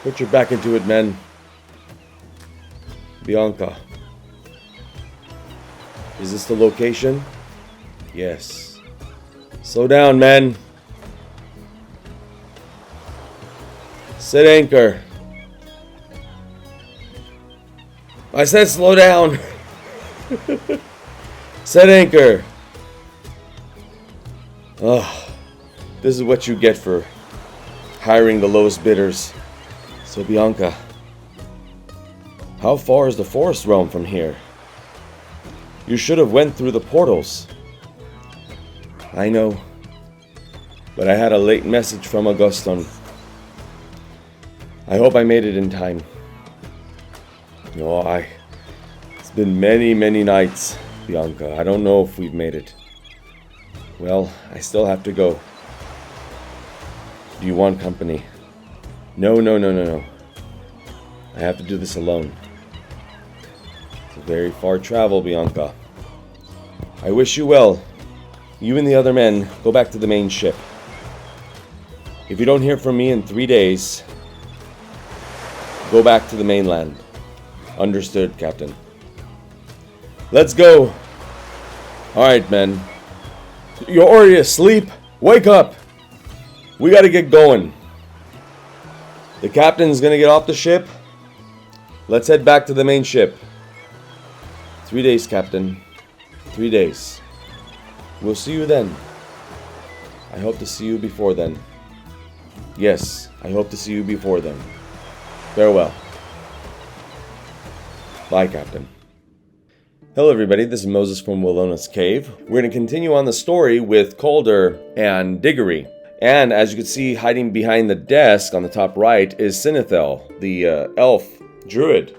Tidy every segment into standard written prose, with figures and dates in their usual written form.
Put your back into it, men. Bianca. Is this the location? Yes. Slow down, men. Set anchor. I said slow down. Set anchor. Oh, this is what you get for hiring the lowest bidders. So Bianca, how far is the forest realm from here? You should have went through the portals. I know, but I had a late message from Augustin. I hope I made it in time. No, it's been many, many nights, Bianca. I don't know if we've made it. Well, I still have to go. Do you want company? No. I have to do this alone. It's a very far travel, Bianca. I wish you well. You and the other men go back to the main ship. If you don't hear from me in 3 days, go back to the mainland. Understood, Captain. Let's go. Alright, men. You're already asleep? Wake up! We gotta get going. The captain's gonna get off the ship. Let's head back to the main ship. 3 days, Captain. 3 days. We'll see you then. I hope to see you before then. Yes, I hope to see you before then. Farewell. Bye, Captain. Hello, everybody. This is Moses from Wilona's Cave. We're going to continue on the story with Calder and Diggory. And as you can see, hiding behind the desk on the top right is Sinathel, the elf druid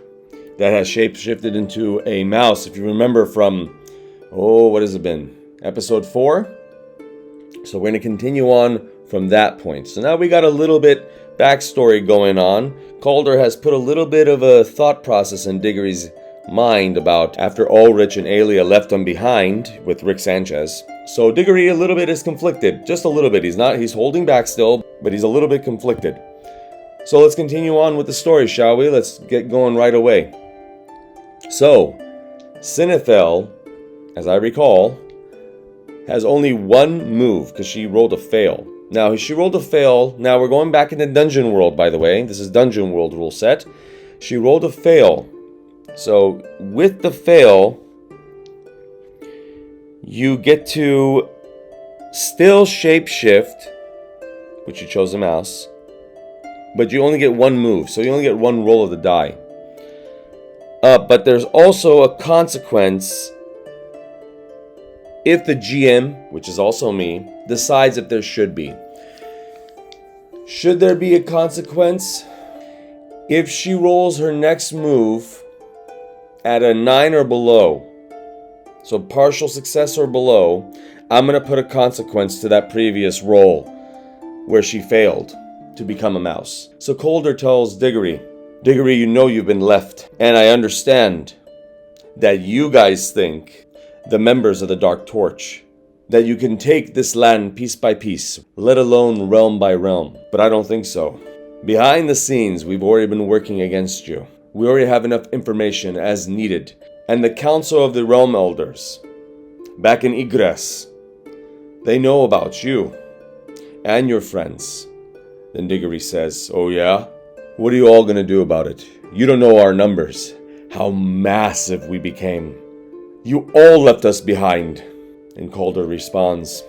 that has shapeshifted into a mouse. If you remember from, what has it been? Episode 4? So we're going to continue on from that point. So now we got a little bit backstory going on. Calder has put a little bit of a thought process in Diggory's mind about after Ulrich and Alia left him behind with Rick Sanchez. So Diggory a little bit is conflicted, just a little bit. He's holding back still, but he's a little bit conflicted. So let's continue on with the story, shall we? Let's get going right away. So, Sinathel, as I recall, has only one move because she rolled a fail. Now, she rolled a fail. Now, we're going back into Dungeon World, by the way. This is Dungeon World rule set. She rolled a fail. So, with the fail, you get to still shapeshift, which you chose a mouse, but you only get one move. So, you only get one roll of the die. But there's also a consequence if the GM, which is also me, decides if there should be. Should there be a consequence? If she rolls her next move at a 9 or below, so partial success or below, I'm going to put a consequence to that previous roll where she failed to become a mouse. So Calder tells Diggory, you know you've been left, and I understand that you guys think, the members of the Dark Torch, that you can take this land piece by piece, let alone realm by realm. But I don't think so. Behind the scenes, we've already been working against you. We already have enough information as needed. And the Council of the Realm Elders, back in Igres, they know about you and your friends. Then Diggory says, oh yeah? What are you all gonna do about it? You don't know our numbers, how massive we became. You all left us behind. And Calder responds,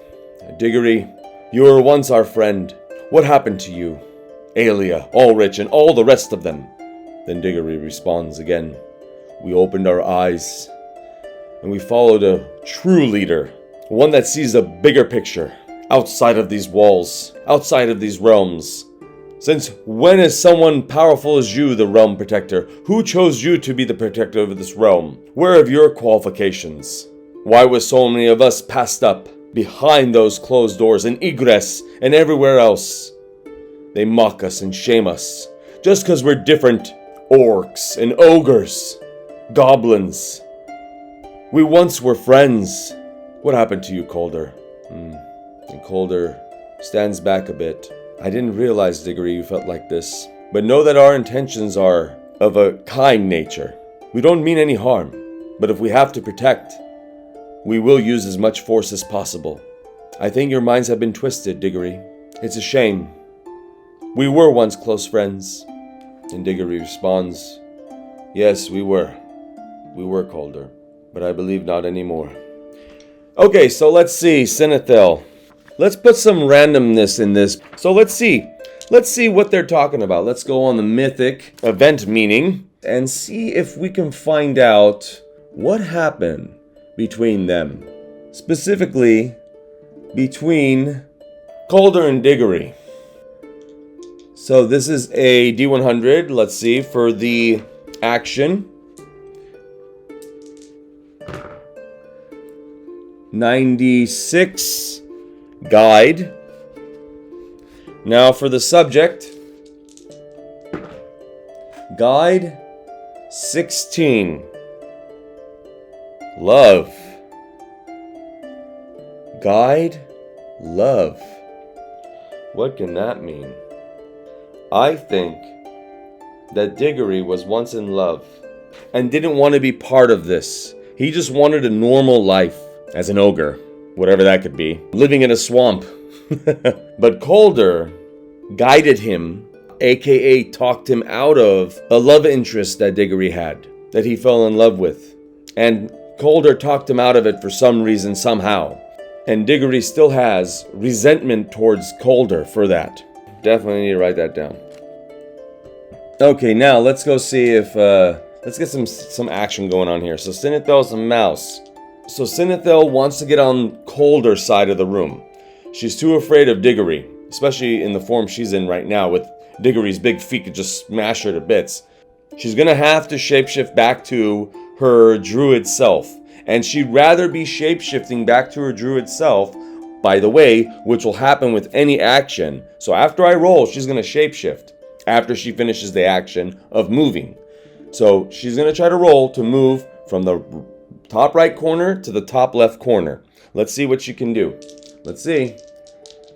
Diggory, you were once our friend. What happened to you? Alia, Ulrich, and all the rest of them. Then Diggory responds again. We opened our eyes, and we followed a true leader. One that sees a bigger picture, outside of these walls, outside of these realms. Since when is someone powerful as you the realm protector? Who chose you to be the protector of this realm? Where are your qualifications? Why was so many of us passed up behind those closed doors in Igres and everywhere else? They mock us and shame us just because we're different. Orcs and ogres, goblins. We once were friends. What happened to you, Calder? And Calder stands back a bit. I didn't realize, Diggory, you felt like this. But know that our intentions are of a kind nature. We don't mean any harm, but if we have to protect, we will use as much force as possible. I think your minds have been twisted, Diggory. It's a shame. We were once close friends. And Diggory responds, yes, we were. We were, Calder. But I believe not anymore. Okay, so let's see, Sinathel. Let's put some randomness in this. So let's see. Let's see what they're talking about. Let's go on the Mythic event meaning and see if we can find out what happened between them. Specifically, between Calder and Diggory. So this is a D100, let's see, for the action. 96 guide. Now for the subject, guide 16. Love. Guide, love. What can that mean? I think that Diggory was once in love and didn't want to be part of this. He just wanted a normal life as an ogre, whatever that could be, living in a swamp. But Calder guided him, aka talked him out of a love interest that Diggory had, that he fell in love with. And Calder talked him out of it for some reason, somehow. And Diggory still has resentment towards Calder for that. Definitely need to write that down. Okay, now let's go see if, let's get some action going on here. So Sinathel's a mouse. So Sinathel wants to get on Calder's side of the room. She's too afraid of Diggory, especially in the form she's in right now with Diggory's big feet could just smash her to bits. She's gonna have to shapeshift back to her druid self. And she'd rather be shapeshifting back to her druid self, by the way, which will happen with any action. So after I roll, she's gonna shapeshift after she finishes the action of moving. So she's gonna try to roll to move from the top right corner to the top left corner. Let's see what she can do. Let's see.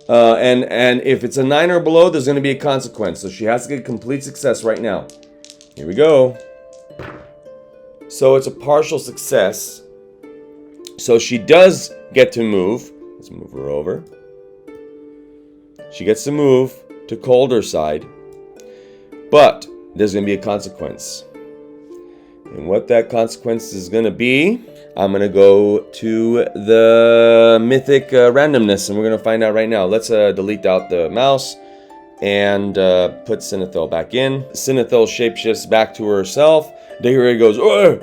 And if it's a 9 or below, there's going to be a consequence. So she has to get complete success right now. Here we go. So it's a partial success. So she does get to move. Let's move her over. She gets to move to Calder's side. But there's going to be a consequence. And what that consequence is going to be, I'm going to go to the Mythic randomness, and we're going to find out right now. Let's delete out the mouse and put Sinathel back in. Sinathel shapeshifts back to herself. Diggory goes, "Oh,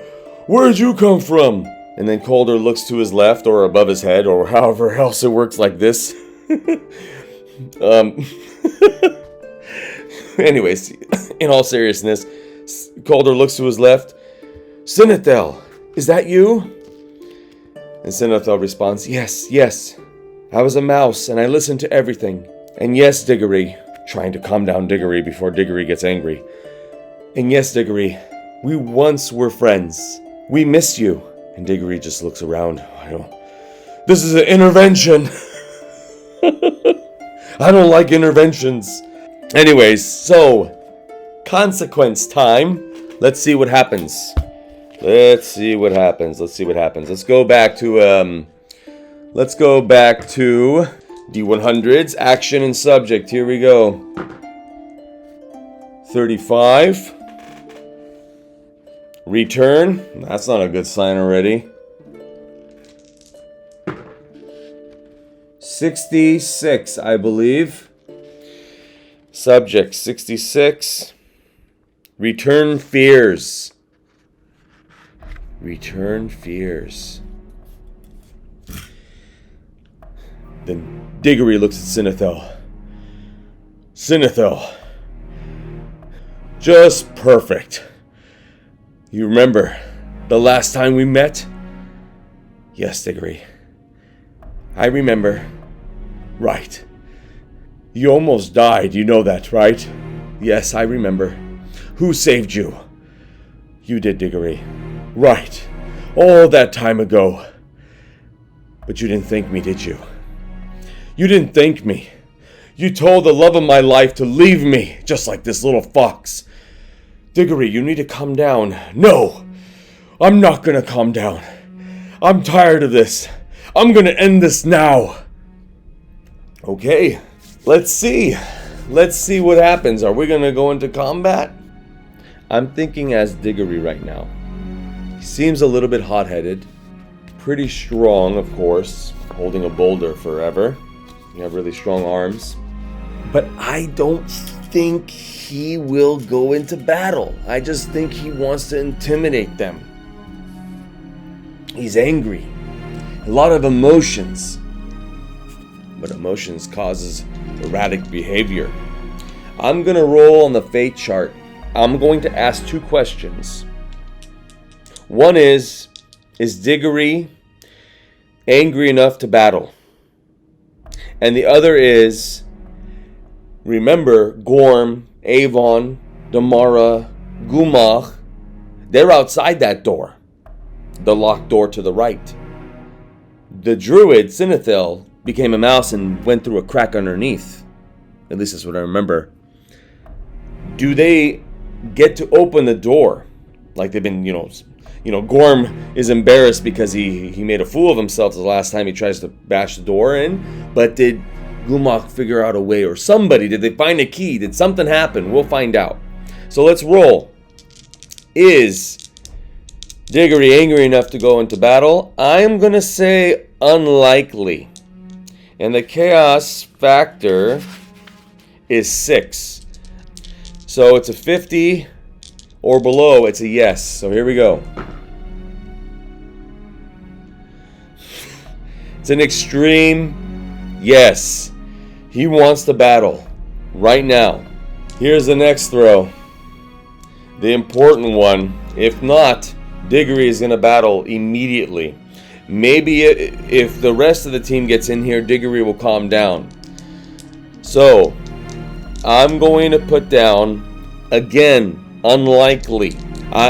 where'd you come from?" And then Calder looks to his left or above his head or however else it works like this. Anyways, in all seriousness, Calder looks to his left. "Sinathel, is that you?" And Sinathel responds, Yes. I was a mouse, and I listened to everything. And yes, Diggory," trying to calm down Diggory before Diggory gets angry. "And yes, Diggory, we once were friends. We miss you." And Diggory just looks around. This is an intervention. I don't like interventions. Anyways, so, consequence time. Let's see what happens. Let's go back to D100s, action and subject. Here we go. 35. Return. That's not a good sign already. 66, I believe. Subject 66. Return fears. Return fears. Then Diggory looks at Sinathel. Sinathel. Just perfect. You remember the last time we met? Yes, Diggory. I remember. Right. You almost died, you know that, right? Yes, I remember. Who saved you? You did, Diggory. Right. All that time ago. But you didn't thank me, did you? You didn't thank me. You told the love of my life to leave me, just like this little fox. Diggory, you need to calm down. No, I'm not gonna calm down. I'm tired of this. I'm gonna end this now. Okay, let's see. Let's see what happens. Are we gonna go into combat? I'm thinking as Diggory right now. He seems a little bit hot-headed. Pretty strong, of course. Holding a boulder forever. You have really strong arms. But I don't think he will go into battle. I just think he wants to intimidate them. He's angry. A lot of emotions. But emotions causes erratic behavior. I'm going to roll on the fate chart. I'm going to ask 2 questions. One is Diggory angry enough to battle? And the other is, remember, Gorm, Avon, Damara, Gumach, they're outside that door. The locked door to the right. The druid, Sinathel, became a mouse and went through a crack underneath. At least that's what I remember. Do they get to open the door? Like they've been, Gorm is embarrassed because he made a fool of himself the last time he tries to bash the door in. But did Gumach figure out a way, or somebody? Did they find a key? Did something happen? We'll find out. So let's roll. Is Diggory angry enough to go into battle? I'm going to say unlikely. And the chaos factor is 6. So it's a 50 or below. It's a yes. So here we go. It's an extreme yes. He wants to battle right now. Here's the next throw. The important one. If not, Diggory is going to battle immediately. Maybe if the rest of the team gets in here, Diggory will calm down. So, I'm going to put down, again, unlikely.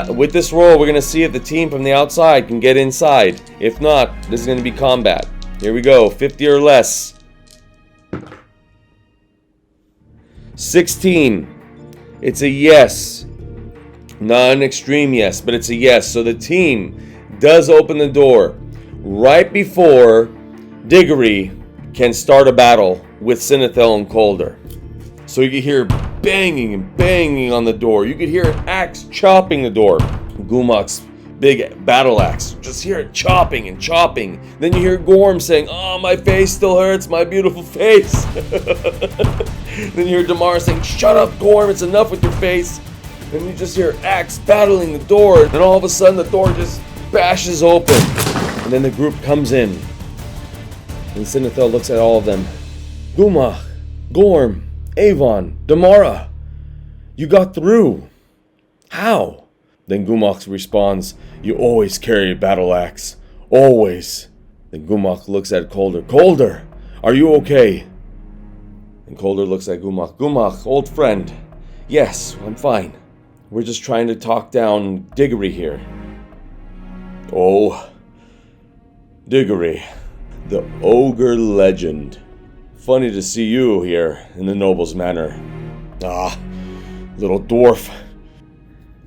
With this roll, we're going to see if the team from the outside can get inside. If not, this is going to be combat. Here we go, 50 or less. 16. It's a yes. Not an extreme yes, but it's a yes. So the team does open the door right before Diggory can start a battle with Sinathel and Calder. So you can hear banging and banging on the door. You could hear an axe chopping the door. Gumach's big battle axe. Just hear it chopping and chopping. Then you hear Gorm saying, "Oh, my face still hurts, my beautiful face." Then you hear Damara saying, "Shut up, Gorm, it's enough with your face." Then you just hear axe battling the door. And all of a sudden the door just bashes open. And then the group comes in. And Sinathel looks at all of them. Gumach, Gorm, Avon, Damara, you got through. How? Then Gumach responds, "You always carry a battle axe. Always." Then Gumach looks at Calder. "Calder, are you okay?" And Calder looks at Gumach. "Gumach, old friend. Yes, I'm fine. We're just trying to talk down Diggory here." "Oh, Diggory, the Ogre legend. Funny to see you here in the noble's manor. Ah, little dwarf.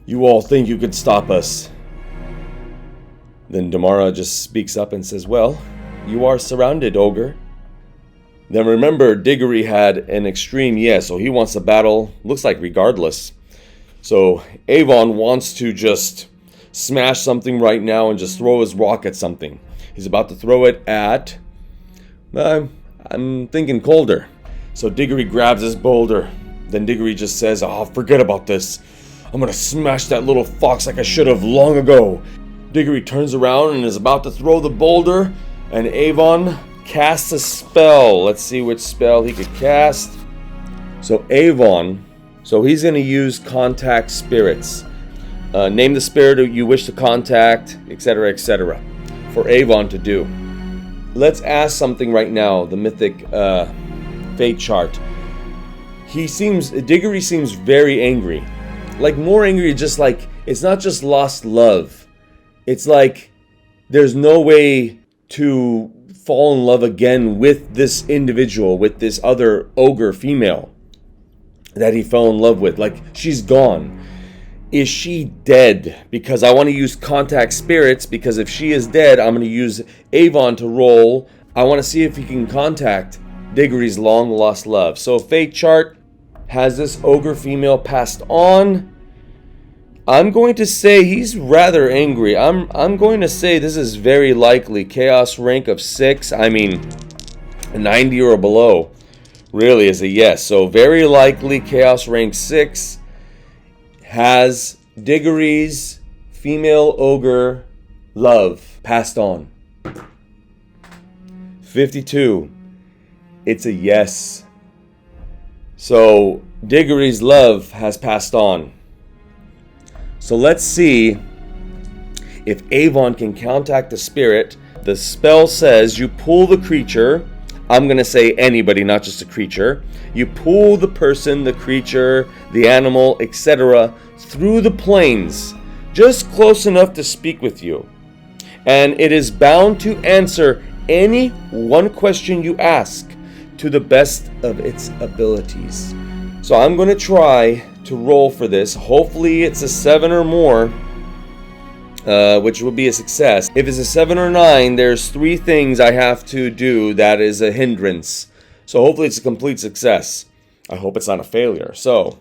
You all think you could stop us." Then Damara just speaks up and says, "Well, you are surrounded, Ogre." Then remember, Diggory had an extreme yes, so he wants to battle, looks like regardless. So Avon wants to just smash something right now and just throw his rock at something. He's about to throw it at, I'm thinking Calder. So Diggory grabs his boulder. Then Diggory just says, "Oh, forget about this. I'm gonna smash that little fox like I should have long ago." Diggory turns around and is about to throw the boulder, and Avon casts a spell. Let's see which spell he could cast. So Avon, he's gonna use contact spirits. Name the spirit you wish to contact, etc., etc. for Avon to do. Let's ask something right now, the mythic fate chart. Diggory seems very angry. Like more angry, just like, it's not just lost love. It's like there's no way to fall in love again with this individual, with this other ogre female that he fell in love with. Like, she's gone. Is she dead? Because I want to use contact spirits, because if she is dead, I'm going to use Avon to roll. I want to see if he can contact Diggory's long lost love. So fate chart, has this ogre female passed on? I'm going to say he's rather angry. I'm going to say this is very likely. Chaos rank of 6. I mean, 90 or below really is a yes. So very likely Chaos rank 6 has Diggory's female ogre love passed on. 52. It's a yes. So Diggory's love has passed on. So let's see if Avon can contact the spirit. The spell says you pull the creature. I'm going to say anybody, not just a creature. You pull the person, the creature, the animal, etc. through the plains, just close enough to speak with you. And it is bound to answer any one question you ask to the best of its abilities. So I'm going to try to roll for this. Hopefully it's a 7 or more, which will be a success. If it's a 7 or 9, there's 3 things I have to do that is a hindrance. So hopefully it's a complete success. I hope it's not a failure. So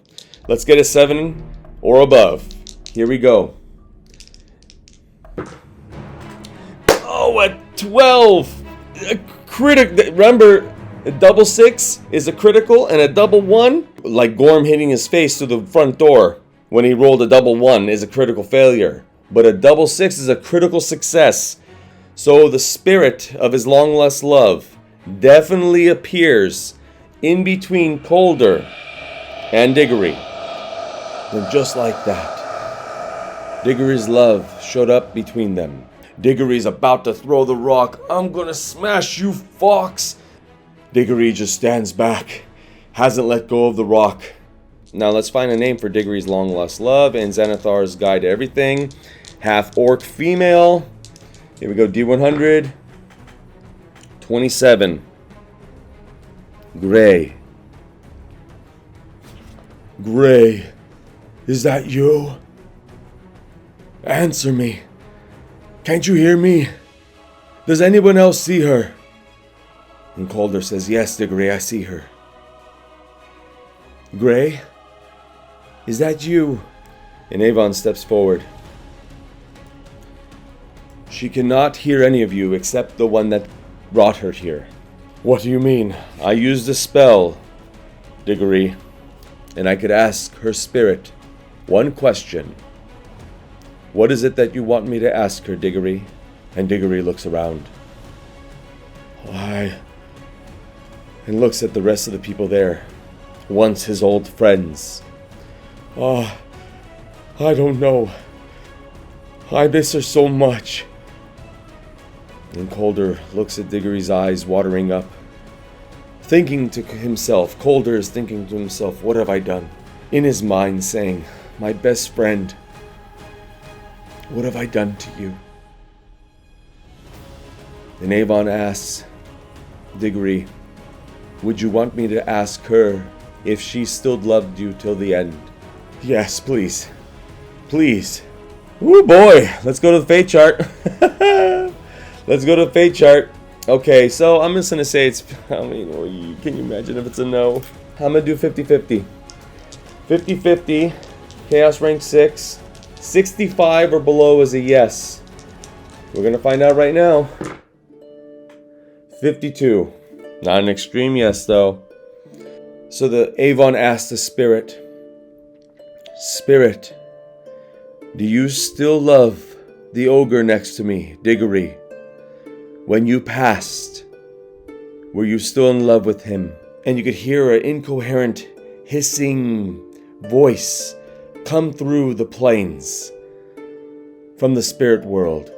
let's get a 7 or above. Here we go. Oh, a 12! A remember, a double 6 is a critical, and a double 1, like Gorm hitting his face through the front door when he rolled a double 1, is a critical failure. But a double 6 is a critical success. So the spirit of his long lost love definitely appears in between Calder and Diggory. And just like that, Diggory's love showed up between them. Diggory's about to throw the rock. I'm gonna smash you, fox! Diggory just stands back, hasn't let go of the rock. Now let's find a name for Diggory's long lost love in Xanathar's Guide to Everything. Half orc female. Here we go, D100. 27. Gray. Gray, is that you? Answer me. Can't you hear me? Does anyone else see her? And Calder says, yes, Diggory, I see her. Gray, is that you? And Avon steps forward. She cannot hear any of you except the one that brought her here. What do you mean? I used a spell, Diggory, and I could ask her spirit one question. What is it that you want me to ask her, Diggory? And Diggory looks around. Why? And looks at the rest of the people there. Once his old friends. I don't know. I miss her so much. And Calder looks at Diggory's eyes watering up. Thinking to himself, Calder is thinking to himself, what have I done? In his mind saying, my best friend, what have I done to you? And Avon asks Diggory, would you want me to ask her if she still loved you till the end? Yes, please. Please. Woo boy, let's go to the fate chart. Let's go to the fate chart. Okay, so I'm just going to say it's, can you imagine if it's a no? I'm going to do 50-50. 50-50, Chaos rank 6. 65 or below is a yes. We're going to find out right now. 52. Not an extreme yes, though. So the Avon asked the spirit, Spirit, do you still love the ogre next to me, Diggory? When you passed, were you still in love with him? And you could hear an incoherent, hissing voice come through the plains from the spirit world.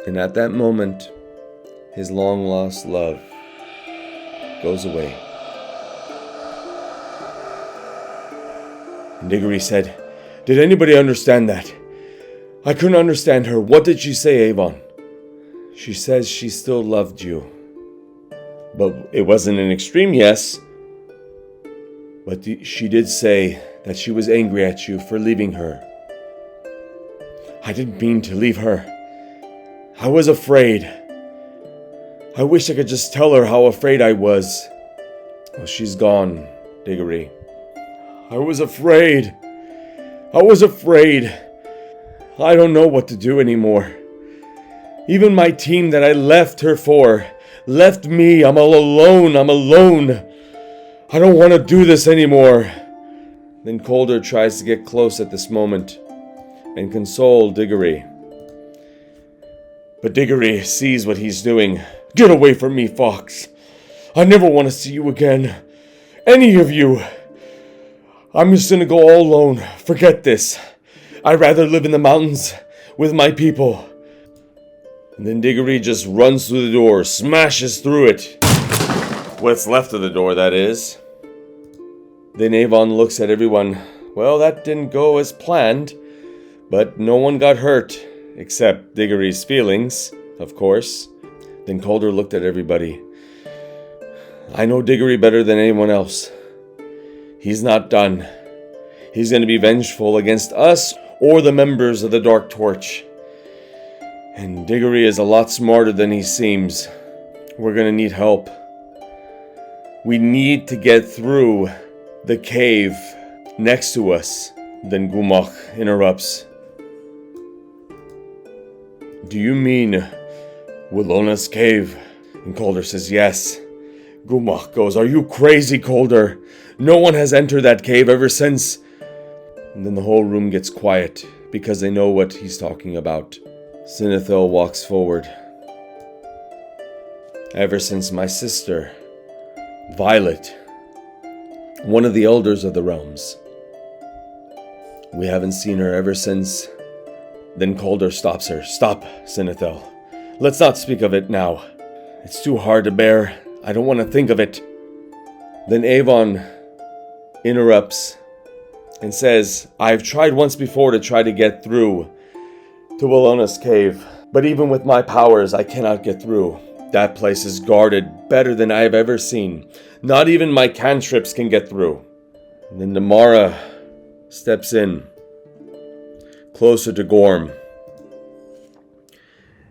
And at that moment, his long-lost love goes away. And Diggory said, "Did anybody understand that? I couldn't understand her. What did she say, Avon?" "She says she still loved you." "But it wasn't an extreme yes." "But she did say that she was angry at you for leaving her." "I didn't mean to leave her. I was afraid. I wish I could just tell her how afraid I was." "Well, she's gone, Diggory." "I was afraid. I was afraid. I don't know what to do anymore. Even my team that I left her for, left me. I'm all alone. I'm alone. I don't want to do this anymore." Then Calder tries to get close at this moment and console Diggory. But Diggory sees what he's doing. "Get away from me, Fox. I never want to see you again. Any of you. I'm just gonna go all alone. Forget this. I'd rather live in the mountains with my people." And then Diggory just runs through the door, smashes through it. What's left of the door, that is. Then Avon looks at everyone. Well, that didn't go as planned, but no one got hurt, except Diggory's feelings, of course. Then Calder looked at everybody. "I know Diggory better than anyone else. He's not done. He's going to be vengeful against us or the members of the Dark Torch. And Diggory is a lot smarter than he seems. We're going to need help. We need to get through the cave next to us." Then Gumach interrupts. "Do you mean Wilona's cave?" And Calder says, "Yes." Gumach goes, "Are you crazy, Calder? No one has entered that cave ever since." And then the whole room gets quiet because they know what he's talking about. Sinathel walks forward. "Ever since my sister, Violet, one of the elders of the realms. We haven't seen her ever since." Then Calder stops her. "Stop, Sinathel. Let's not speak of it now. It's too hard to bear. I don't want to think of it." Then Avon interrupts and says, "I've tried once before to try to get through to Wilona's cave, but even with my powers, I cannot get through. That place is guarded better than I have ever seen. Not even my cantrips can get through." And then Damara steps in, closer to Gorm,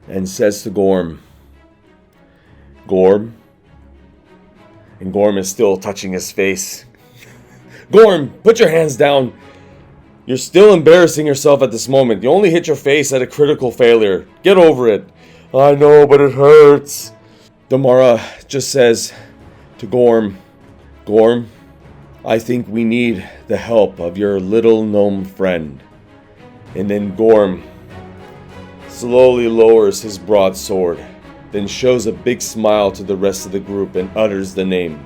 and says to Gorm, "Gorm?" And Gorm is still touching his face. "Gorm, put your hands down. You're still embarrassing yourself at this moment. You only hit your face at a critical failure. Get over it." "I know, but it hurts." Damara just says to Gorm, "Gorm, I think we need the help of your little gnome friend." And then Gorm slowly lowers his broadsword, then shows a big smile to the rest of the group and utters the name,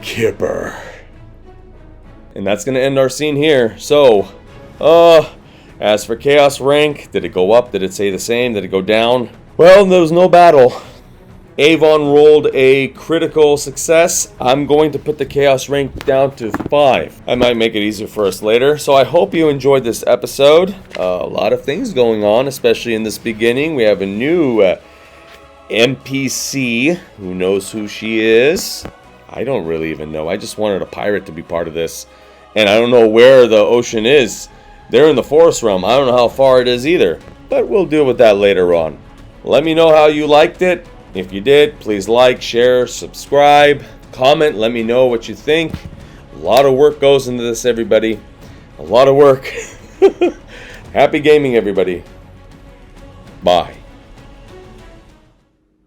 Kipper. And that's going to end our scene here. So, as for Chaos rank, did it go up? Did it stay the same? Did it go down? Well, there was no battle. Avon rolled a critical success. I'm going to put the Chaos rank down to 5. I might make it easier for us later. So I hope you enjoyed this episode. A lot of things going on, especially in this beginning. We have a new NPC. Who knows who she is? I don't really even know. I just wanted a pirate to be part of this. And I don't know where the ocean is. They're in the forest realm. I don't know how far it is either. But we'll deal with that later on. Let me know how you liked it. If you did, please like, share, subscribe, comment. Let me know what you think. A lot of work goes into this, everybody. A lot of work. Happy gaming, everybody. Bye.